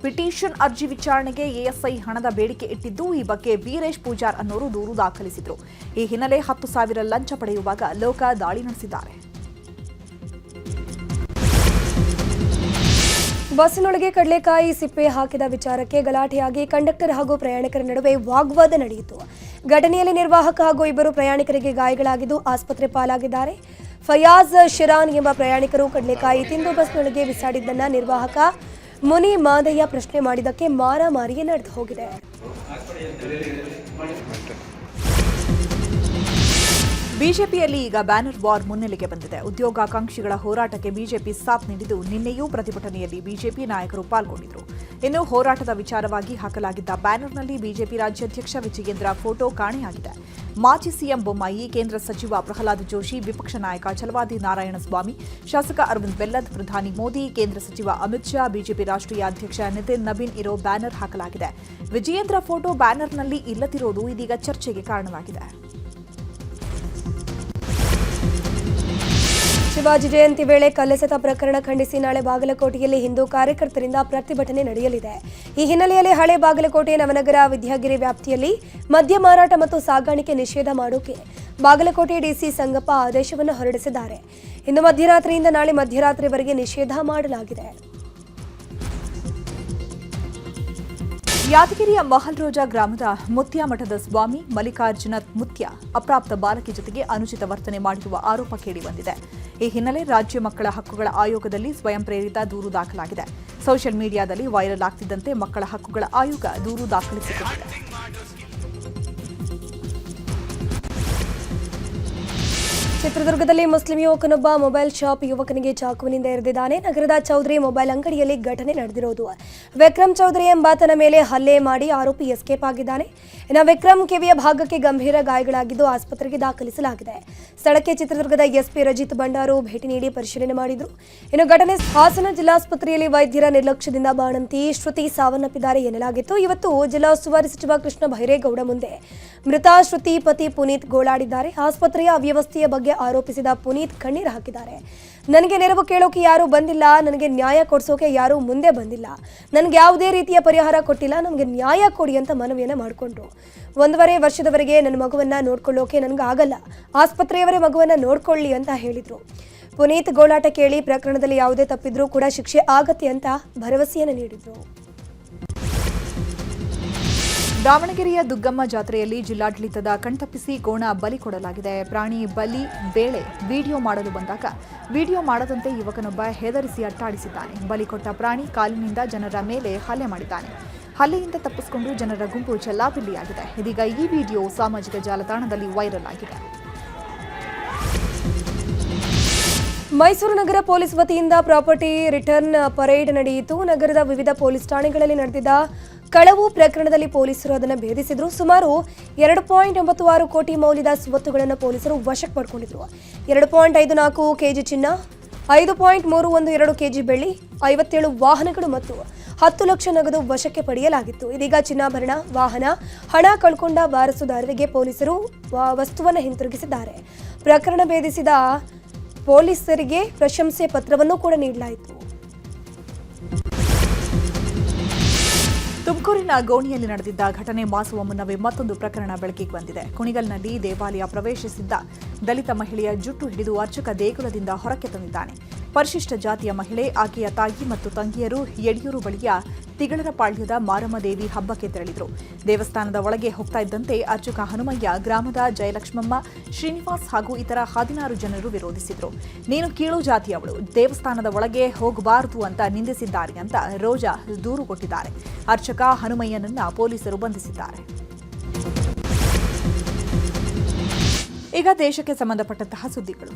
ಪಿಟಿಷನ್ ಅರ್ಜಿ ವಿಚಾರಣೆಗೆ ಎಎಸ್ಐ ಹಣದ ಬೇಡಿಕೆ ಇಟ್ಟಿದ್ದು, ಈ ಬಗ್ಗೆ ವೀರೇಶ್ ಪೂಜಾರ್ ಅನ್ನೋರು ದೂರು ದಾಖಲಿಸಿದ್ರು. ಈ ಹಿನ್ನೆಲೆ 10,000 ಲಂಚ ಪಡೆಯುವಾಗ ಲೋಕ ದಾಳಿ ನಡೆಸಿದ್ದಾರೆ. ಬಸ್ಸಿನೊಳಗೆ ಕಡಲೆಕಾಯಿ ಸಿಪ್ಪೆ ಹಾಕಿದ ವಿಚಾರಕ್ಕೆ ಗಲಾಟೆಯಾಗಿ ಕಂಡಕ್ಟರ್ ಹಾಗೂ ಪ್ರಯಾಣಿಕರ ನಡುವೆ ವಾಗ್ವಾದ ನಡೆಯಿತು. ಘಟನೆಯಲ್ಲಿ ನಿರ್ವಾಹಕ ಹಾಗೂ ಇಬ್ಬರು ಪ್ರಯಾಣಿಕರಿಗೆ ಗಾಯಗಳಾಗಿದ್ದು ಆಸ್ಪತ್ರೆ ಪಾಲಾಗಿದ್ದಾರೆ. ಫಯಾಜ್ ಶಿರಾನ್ ಎಂಬ ಪ್ರಯಾಣಿಕರು ಕಡಲೆಕಾಯಿ ತಿಂದು ಬಸ್ನೊಳಗೆ ಬಿಸಾಡಿದ್ದನ್ನ ನಿರ್ವಾಹಕ ಮುನಿ ಮಾದಯ್ಯ ಪ್ರಶ್ನೆ ಮಾಡಿದ್ದಕ್ಕೆ ಮಾರಾಮಾರಿಯೇ ನಡೆದು ಹೋಗಿದೆ. ಬಿಜೆಪಿಯಲ್ಲಿ ಈಗ ಬ್ಯಾನರ್ ವಾರ್ ಮುನ್ನೆಲೆಗೆ ಬಂದಿದೆ. ಉದ್ಯೋಗಾಕಾಂಕ್ಷಿಗಳ ಹೋರಾಟಕ್ಕೆ ಬಿಜೆಪಿ ಸಾಥ್ ನೀಡಿದ್ದು, ನಿನ್ನೆಯೂ ಪ್ರತಿಭಟನೆಯಲ್ಲಿ ಬಿಜೆಪಿ ನಾಯಕರು ಪಾಲ್ಗೊಂಡಿದ್ದರು. ಇನ್ನು ಹೋರಾಟದ ವಿಚಾರವಾಗಿ ಹಾಕಲಾಗಿದ್ದ ಬ್ಯಾನರ್ನಲ್ಲಿ ಬಿಜೆಪಿ ರಾಜ್ಯಾಧ್ಯಕ್ಷ ವಿಜಯೇಂದ್ರ ಫೋಟೋ ಕಾಣೆಯಾಗಿದೆ. ಮಾಜಿ ಸಿಎಂ ಬೊಮ್ಮಾಯಿ, ಕೇಂದ್ರ ಸಚಿವ ಪ್ರಹ್ಲಾದ್ ಜೋಶಿ, ವಿಪಕ್ಷ ನಾಯಕ ಛಲವಾದಿ ನಾರಾಯಣಸ್ವಾಮಿ, ಶಾಸಕ ಅರವಿಂದ್ ಬೆಲ್ಲದ್, ಪ್ರಧಾನಿ ಮೋದಿ, ಕೇಂದ್ರ ಸಚಿವ ಅಮಿತ್ ಶಾ, ಬಿಜೆಪಿ ರಾಷ್ಟ್ರೀಯ ಅಧ್ಯಕ್ಷ ನಿತಿನ್ ನಬೀನ್ ಇರೋ ಬ್ಯಾನರ್ ಹಾಕಲಾಗಿದೆ. ವಿಜಯೇಂದ್ರ ಫೋಟೋ ಬ್ಯಾನರ್ನಲ್ಲಿ ಇಲ್ಲದಿರೋದು ಇದೀಗ ಚರ್ಚೆಗೆ ಕಾರಣವಾಗಿದೆ. ಶಿವಾಜಿ ಜಯಂತಿ ವೇಳೆ ಕಲ್ಲೆಸೆತ ಪ್ರಕರಣ ಖಂಡಿಸಿ ನಾಳೆ ಬಾಗಲಕೋಟೆಯಲ್ಲಿ ಹಿಂದೂ ಕಾರ್ಯಕರ್ತರಿಂದ ಪ್ರತಿಭಟನೆ ನಡೆಯಲಿದೆ. ಈ ಹಿನ್ನೆಲೆಯಲ್ಲಿ ಹಳೆ ಬಾಗಲಕೋಟೆ ನವನಗರ ವಿದ್ಯಾಗಿರಿ ವ್ಯಾಪ್ತಿಯಲ್ಲಿ ಮದ್ಯ ಮಾರಾಟ ಮತ್ತು ಸಾಗಾಣಿಕೆ ನಿಷೇಧ ಮಾಡೋಕೆ ಬಾಗಲಕೋಟೆ ಡಿಸಿ ಸಂಗಪ್ಪ ಆದೇಶವನ್ನು ಹೊರಡಿಸಿದ್ದಾರೆ. ಇನ್ನು ಮಧ್ಯರಾತ್ರಿಯಿಂದ ನಾಳೆ ಮಧ್ಯರಾತ್ರಿವರೆಗೆ ನಿಷೇಧ ಮಾಡಲಾಗಿದೆ. ಯಾದಗಿರಿಯ ಮಹಲ್ರೋಜಾ ಗ್ರಾಮದ ಮುತ್ಯ ಮಠದ ಸ್ವಾಮಿ ಮಲ್ಲಿಕಾರ್ಜುನ ಮುತ್ಯ ಅಪ್ರಾಪ್ತ ಬಾಲಕಿ ಜೊತೆಗೆ ಅನುಚಿತ ವರ್ತನೆ ಮಾಡಿರುವ ಆರೋಪ ಕೇಳಿಬಂದಿದೆ. ಈ ಹಿನ್ನೆಲೆ ರಾಜ್ಯ ಮಕ್ಕಳ ಹಕ್ಕುಗಳ ಆಯೋಗದಲ್ಲಿ ಸ್ವಯಂ ಪ್ರೇರಿತ ದೂರು ದಾಖಲಾಗಿದೆ. ಸೋಷಿಯಲ್ ಮೀಡಿಯಾದಲ್ಲಿ ವೈರಲ್ ಆಗ್ತಿದ್ದಂತೆ ಮಕ್ಕಳ ಹಕ್ಕುಗಳ ಆಯೋಗ ದೂರು ದಾಖಲಿಸಿಕೊಂಡಿದೆ. ಚಿತ್ರದುರ್ಗದಲ್ಲಿ ಮುಸ್ಲಿಂ ಯುವಕನೊಬ್ಬ ಮೊಬೈಲ್ ಶಾಪ್ ಯುವಕನಿಗೆ ಚಾಕುವಿನಿಂದ ಎರೆದಿದ್ದಾನೆ. ನಗರದ ಚೌಧರಿ ಮೊಬೈಲ್ ಅಂಗಡಿಯಲ್ಲಿ ಘಟನೆ ನಡೆದಿರುವುದು. ವಿಕ್ರಮ್ ಚೌಧರಿ ಎಂಬಾತನ ಮೇಲೆ ಹಲ್ಲೆ ಮಾಡಿ ಆರೋಪಿ ಎಸ್ಕೇಪ್ ಆಗಿದ್ದಾನೆ. ಇನ್ನು ವಿಕ್ರಮ್ ಕಿವಿಯ ಭಾಗಕ್ಕೆ ಗಂಭೀರ ಗಾಯಗಳಾಗಿದ್ದು ಆಸ್ಪತ್ರೆಗೆ ದಾಖಲಿಸಲಾಗಿದೆ. ಸ್ಥಳಕ್ಕೆ ಚಿತ್ರದುರ್ಗದ ಎಸ್ಪಿ ರಜಿತ್ ಭಂಡಾರು ಭೇಟಿ ನೀಡಿ ಪರಿಶೀಲನೆ ಮಾಡಿದರು. ಇನ್ನು ಘಟನೆ ಹಾಸನ ಜಿಲ್ಲಾಸ್ಪತ್ರೆಯಲ್ಲಿ ವೈದ್ಯರ ನಿರ್ಲಕ್ಷ್ಯದಿಂದ ಬಾಣಂತಿ ಶ್ರುತಿ ಸಾವನ್ನಪ್ಪಿದ್ದಾರೆ ಎನ್ನಲಾಗಿತ್ತು. ಇವತ್ತು ಜಿಲ್ಲಾ ಉಸ್ತುವಾರಿ ಸಚಿವ ಕೃಷ್ಣ ಬೈರೇಗೌಡ ಮುಂದೆ ಮೃತ ಶ್ರುತಿ ಪತಿ ಪುನೀತ್ ಗೋಳಾಡಿದ್ದಾರೆ. ಆಸ್ಪತ್ರೆಯ ಅವ್ಯವಸ್ಥೆಯ ಬಗ್ಗೆ ಆರೋಪಿಸಿದ ಪುನೀತ್ ಕಣ್ಣೀರು ಹಾಕಿದ್ದಾರೆ. ನನಗೆ ನೆರವು ಕೇಳೋಕೆ ಯಾರೂ ಬಂದಿಲ್ಲ, ನನಗೆ ನ್ಯಾಯ ಕೊಡಿಸೋಕೆ ಯಾರೂ ಮುಂದೆ ಬಂದಿಲ್ಲ, ನನಗೆ ಯಾವುದೇ ರೀತಿಯ ಪರಿಹಾರ ಕೊಟ್ಟಿಲ್ಲ, ನನಗೆ ನ್ಯಾಯ ಕೊಡಿ ಅಂತ ಮನವಿಯನ್ನು ಮಾಡಿಕೊಂಡ್ರು. 1.5 ವರ್ಷದವರೆಗೆ ನನ್ನ ಮಗುವನ್ನ ನೋಡ್ಕೊಳ್ಳೋಕೆ ನನಗೆ ಆಗಲ್ಲ, ಆಸ್ಪತ್ರೆಯವರೇ ಮಗುವನ್ನ ನೋಡ್ಕೊಳ್ಳಿ ಅಂತ ಹೇಳಿದ್ರು. ಪುನೀತ್ ಗೋಳಾಟ ಕೇಳಿ ಪ್ರಕರಣದಲ್ಲಿ ಯಾವುದೇ ತಪ್ಪಿದ್ರೂ ಕೂಡ ಶಿಕ್ಷೆ ಆಗತ್ತೆ ಅಂತ ಭರವಸೆಯನ್ನು ನೀಡಿದ್ರು. ದಾವಣಗೆರೆಯ ದುಗ್ಗಮ್ಮ ಜಾತ್ರೆಯಲ್ಲಿ ಜಿಲ್ಲಾಡಳಿತದ ಕಣ್ತಪ್ಪಿಸಿ ಗೋಣ ಬಲಿ ಕೊಡಲಾಗಿದೆ. ಪ್ರಾಣಿ ಬಲಿ ವೇಳೆ ವಿಡಿಯೋ ಮಾಡಲು ಬಂದಾಗ ವಿಡಿಯೋ ಮಾಡದಂತೆ ಯುವಕನೊಬ್ಬ ಹೆದರಿಸಿ ಅಟ್ಟಾಡಿಸಿದ್ದಾನೆ. ಬಲಿ ಕೊಟ್ಟ ಪ್ರಾಣಿ ಕಾಲಿನಿಂದ ಜನರ ಮೇಲೆ ಹಲ್ಲೆ ಮಾಡಿದ್ದಾನೆ. ಹಲ್ಲೆಯಿಂದ ತಪ್ಪಿಸಿಕೊಂಡು ಜನರ ಗುಂಪು ಚೆಲ್ಲಾಪಿಲ್ಲಿಯಾಗಿದೆ. ಇದೀಗ ಈ ವಿಡಿಯೋ ಸಾಮಾಜಿಕ ಜಾಲತಾಣದಲ್ಲಿ ವೈರಲ್ ಆಗಿದೆ. ಮೈಸೂರು ನಗರ ಪೊಲೀಸ್ ವತಿಯಿಂದ ಪ್ರಾಪರ್ಟಿ ರಿಟರ್ನ್ ಪರೇಡ್ ನಡೆಯಿತು. ನಗರದ ವಿವಿಧ ಪೊಲೀಸ್ ಠಾಣೆಗಳಲ್ಲಿ ನಡೆದಿದ್ದ ಕಳವು ಪ್ರಕರಣದಲ್ಲಿ ಪೊಲೀಸರು ಅದನ್ನು ಭೇದಿಸಿದ್ರು. ಸುಮಾರು 2.96 ಕೋಟಿ ಮೌಲ್ಯದ ಸ್ವತ್ತುಗಳನ್ನು ಪೊಲೀಸರು ವಶಕ್ಕೆ ಪಡ್ಕೊಂಡಿದ್ರು. 2.54 ಕೆಜಿ ಚಿನ್ನ, 5.312 ಕೆಜಿ ಬೆಳ್ಳಿ, 57 ವಾಹನಗಳು ಮತ್ತು 10 ಲಕ್ಷ ನಗದು ವಶಕ್ಕೆ ಪಡೆಯಲಾಗಿತ್ತು. ಇದೀಗ ಚಿನ್ನಾಭರಣ, ವಾಹನ, ಹಣ ಕಳ್ಕೊಂಡ ವಾರಸುದಾರರಿಗೆ ಪೊಲೀಸರು ವಸ್ತುವನ್ನು ಹಿಂತಿರುಗಿಸಿದ್ದಾರೆ. ಪ್ರಕರಣ ಭೇದಿಸಿದ ಪೊಲೀಸರಿಗೆ ಪ್ರಶಂಸೆ ಪತ್ರವನ್ನು ಕೂಡ ನೀಡಲಾಯಿತು. ತುಮಕೂರಿನ ಗೋಣಿಯಲ್ಲಿ ನಡೆದಿದ್ದ ಘಟನೆ ಮಾಸುವ ಮುನ್ನವೇ ಮತ್ತೊಂದು ಪ್ರಕರಣ ಬೆಳಕಿಗೆ ಬಂದಿದೆ. ಕುಣಿಗಲ್ನಲ್ಲಿ ದೇವಾಲಯ ಪ್ರವೇಶಿಸಿದ್ದ ದಲಿತ ಮಹಿಳೆಯ ಜುಟ್ಟು ಹಿಡಿದು ಅರ್ಚಕ ದೇಗುಲದಿಂದ ಹೊರಕ್ಕೆ ತಂದಿದ್ದಾನೆ. ಪರಿಶಿಷ್ಟ ಜಾತಿಯ ಮಹಿಳೆ, ಆಕೆಯ ತಾಯಿ ಮತ್ತು ತಂಗಿಯರು ಯಡಿಯೂರು ಬಳಿಯ ತಿಗಳರಪಾಳ್ಯದ ಮಾರಮ್ಮದೇವಿ ಹಬ್ಬಕ್ಕೆ ತೆರಳಿದ್ರು. ದೇವಸ್ಥಾನದ ಒಳಗೆ ಹೋಗ್ತಾ ಇದ್ದಂತೆ ಅರ್ಚಕ ಹನುಮಯ್ಯ, ಗ್ರಾಮದ ಜಯಲಕ್ಷ್ಮಮ್ಮ, ಶ್ರೀನಿವಾಸ್ ಹಾಗೂ ಇತರ 16 ಜನರು ವಿರೋಧಿಸಿದ್ರು. ನೀನು ಕೀಳು ಜಾತಿಯವಳು, ದೇವಸ್ಥಾನದ ಒಳಗೆ ಹೋಗಬಾರದು ಅಂತ ನಿಂದಿಸಿದ್ದಾರೆ ಅಂತ ರೋಜಾ ದೂರು ಕೊಟ್ಟಿದ್ದಾರೆ. ಅರ್ಚಕ ಹನುಮಯ್ಯನನ್ನ ಪೊಲೀಸರು ಬಂಧಿಸಿದ್ದಾರೆ. ಈಗ ದೇಶಕ್ಕೆ ಸಂಬಂಧಪಟ್ಟಂತಹ ಸುದ್ದಿಗಳು.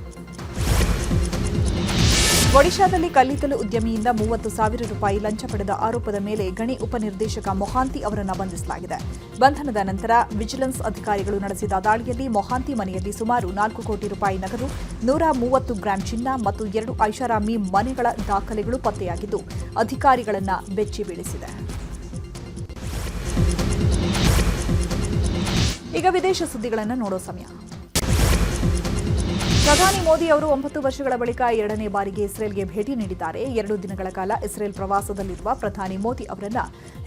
ಒಡಿಶಾದಲ್ಲಿ ಕಲ್ಲಿದ್ದಲು ಉದ್ಯಮಿಯಿಂದ 30,000 ರೂಪಾಯಿ ಲಂಚ ಪಡೆದ ಆರೋಪದ ಮೇಲೆ ಗಣಿ ಉಪನಿರ್ದೇಶಕ ಮೊಹಾಂತಿ ಅವರನ್ನು ಬಂಧಿಸಲಾಗಿದೆ. ಬಂಧನದ ನಂತರ ವಿಜಿಲೆನ್ಸ್ ಅಧಿಕಾರಿಗಳು ನಡೆಸಿದ ದಾಳಿಯಲ್ಲಿ ಮೊಹಾಂತಿ ಮನೆಯಲ್ಲಿ ಸುಮಾರು 4 ಕೋಟಿ ರೂಪಾಯಿ ನಗದು, 130 ಗ್ರಾಂ ಚಿನ್ನ ಮತ್ತು 2 ಐಷಾರಾಮಿ ಮನೆಗಳ ದಾಖಲೆಗಳು ಪತ್ತೆಯಾಗಿದ್ದು ಅಧಿಕಾರಿಗಳನ್ನು ಬೆಚ್ಚಿ ಬೀಳಿಸಿದೆ. ಈಗ ವಿದೇಶ ಸುದ್ದಿಗಳನ್ನು ನೋಡೋ ಸಮಯ. ಪ್ರಧಾನಿ ಮೋದಿ ಅವರು 9 ವರ್ಷಗಳ ಬಳಿಕ 2ನೇ ಬಾರಿಗೆ ಇಸ್ರೇಲ್ಗೆ ಭೇಟಿ ನೀಡಿದ್ದಾರೆ. 2 ದಿನಗಳ ಕಾಲ ಇಸ್ರೇಲ್ ಪ್ರವಾಸದಲ್ಲಿರುವ ಪ್ರಧಾನಿ ಮೋದಿ ಅವರನ್ನ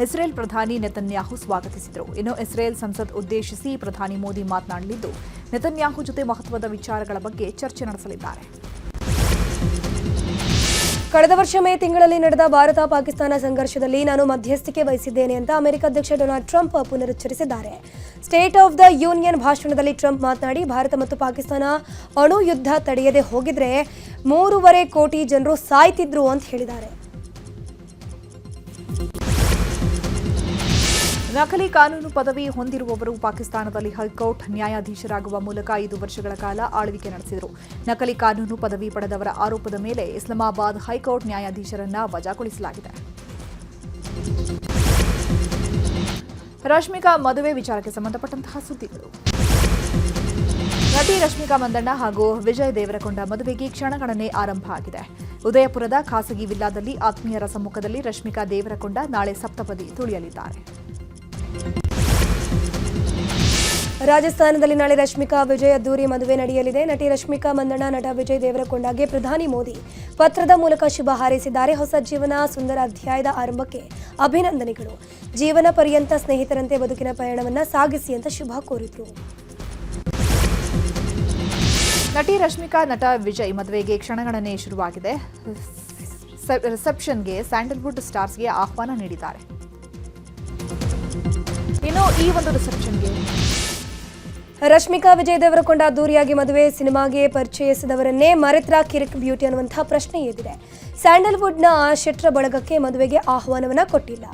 ಇಸ್ರೇಲ್ ಪ್ರಧಾನಿ ನೆತನ್ಯಾಹು ಸ್ವಾಗತಿಸಿದರು. ಇನ್ನು ಇಸ್ರೇಲ್ ಸಂಸತ್ ಉದ್ದೇಶಿಸಿ ಪ್ರಧಾನಿ ಮೋದಿ ಮಾತನಾಡಲಿದ್ದು ನೆತನ್ಯಾಹು ಜೊತೆ ಮಹತ್ವದ ವಿಚಾರಗಳ ಬಗ್ಗೆ ಚರ್ಚೆ ನಡೆಸಲಿದ್ದಾರೆ. ಕಳೆದ ವರ್ಷ ಮೇ ತಿಂಗಳಲ್ಲಿ ನಡೆದ ಭಾರತ ಪಾಕಿಸ್ತಾನ ಸಂಘರ್ಷದಲ್ಲಿ ನಾನು ಮಧ್ಯಸ್ಥಿಕೆ ವಹಿಸಿದ್ದೇನೆ ಅಂತ ಅಮೆರಿಕ ಅಧ್ಯಕ್ಷ ಡೊನಾಲ್ಡ್ ಟ್ರಂಪ್ ಪುನರುಚ್ಚರಿಸಿದ್ದಾರೆ. ಸ್ಟೇಟ್ ಆಫ್ ದ ಯೂನಿಯನ್ ಭಾಷಣದಲ್ಲಿ ಟ್ರಂಪ್ ಮಾತನಾಡಿ, ಭಾರತ ಮತ್ತು ಪಾಕಿಸ್ತಾನ ಅಣು ಯುದ್ಧ ತಡೆಯದೆ ಹೋಗಿದ್ರೆ 3.5 ಕೋಟಿ ಜನರು ಸಾಯ್ತಿದ್ರು ಅಂತ ಹೇಳಿದ್ದಾರೆ. ನಕಲಿ ಕಾನೂನು ಪದವಿ ಹೊಂದಿರುವವರು ಪಾಕಿಸ್ತಾನದಲ್ಲಿ ಹೈಕೋರ್ಟ್ ನ್ಯಾಯಾಧೀಶರಾಗುವ ಮೂಲಕ 5 ವರ್ಷಗಳ ಕಾಲ ಆಳ್ವಿಕೆ ನಡೆಸಿದರು. ನಕಲಿ ಕಾನೂನು ಪದವಿ ಪಡೆದವರ ಆರೋಪದ ಮೇಲೆ ಇಸ್ಲಾಮಾಬಾದ್ ಹೈಕೋರ್ಟ್ ನ್ಯಾಯಾಧೀಶರನ್ನ ವಜಾಗೊಳಿಸಲಾಗಿದೆ. ರಶ್ಮಿಕಾ ಮದುವೆ ವಿಚಾರಕ್ಕೆ ಸಂಬಂಧಪಟ್ಟಂತಹ ಸುದ್ದಿಗಳು. ನಟಿ ರಶ್ಮಿಕಾ ಮಂದಣ್ಣ ಹಾಗೂ ವಿಜಯ್ ದೇವರಕೊಂಡ ಮದುವೆಗೆ ಕ್ಷಣಗಣನೆ ಆರಂಭ ಆಗಿದೆ. ಉದಯಪುರದ ಖಾಸಗಿ ವಿಲ್ಲಾದಲ್ಲಿ ಆತ್ಮೀಯರ ಸಮ್ಮುಖದಲ್ಲಿ ರಶ್ಮಿಕಾ ದೇವರಕೊಂಡ ನಾಳೆ ಸಪ್ತಪದಿ ತುಳಿಯಲಿದ್ದಾರೆ. ರಾಜಸ್ಥಾನದಲ್ಲಿ ನಾಳೆ ರಶ್ಮಿಕಾ ವಿಜಯ್ ಅದ್ದೂರಿ ಮದುವೆ ನಡೆಯಲಿದೆ. ನಟಿ ರಶ್ಮಿಕಾ ಮಂದಣ್ಣ ನಟ ವಿಜಯ್ ದೇವರಕೊಂಡಗೆ ಪ್ರಧಾನಿ ಮೋದಿ ಪತ್ರದ ಮೂಲಕ ಶುಭ ಹಾರೈಸಿದ್ದಾರೆ. ಹೊಸ ಜೀವನ ಸುಂದರ ಅಧ್ಯಾಯದ ಆರಂಭಕ್ಕೆ ಅಭಿನಂದನೆಗಳು. ಜೀವನ ಪರ್ಯಂತ ಸ್ನೇಹಿತರಂತೆ ಬದುಕಿನ ಪಯಣವನ್ನ ಸಾಗಿಸಿ ಅಂತ ಶುಭ ಕೋರಿದ್ರು. ನಟಿ ರಶ್ಮಿಕಾ ನಟ ವಿಜಯ್ ಮದುವೆಗೆ ಕ್ಷಣಗಣನೆ ಶುರುವಾಗಿದೆ. ರಿಸೆಪ್ಷನ್ಗೆ ಸ್ಯಾಂಡಲ್ವುಡ್ ಸ್ಟಾರ್ಸ್ಗೆ ಆಹ್ವಾನ ನೀಡಿದ್ದಾರೆ. ಇನ್ನು ಈ ಒಂದು ರಿಸೆಪ್ಷನ್ಗೆ ರಶ್ಮಿಕಾ ವಿಜಯ್ ದೇವರಕೊಂಡ ಅದ್ದೂರಿಯಾಗಿ ಮದುವೆ. ಸಿನಿಮಾಗೆ ಪರಿಚಯಿಸಿದವರನ್ನೇ ಮರೆತ್ರ ಕಿರಿಕ್ ಬ್ಯೂಟಿ ಅನ್ನುವಂತಹ ಪ್ರಶ್ನೆ ಎದ್ದಿದೆ. ಸ್ಯಾಂಡಲ್ವುಡ್ನ ಶೆಟ್ರ ಬಳಗಕ್ಕೆ ಮದುವೆಗೆ ಆಹ್ವಾನವನ್ನ ಕೊಟ್ಟಿಲ್ಲ.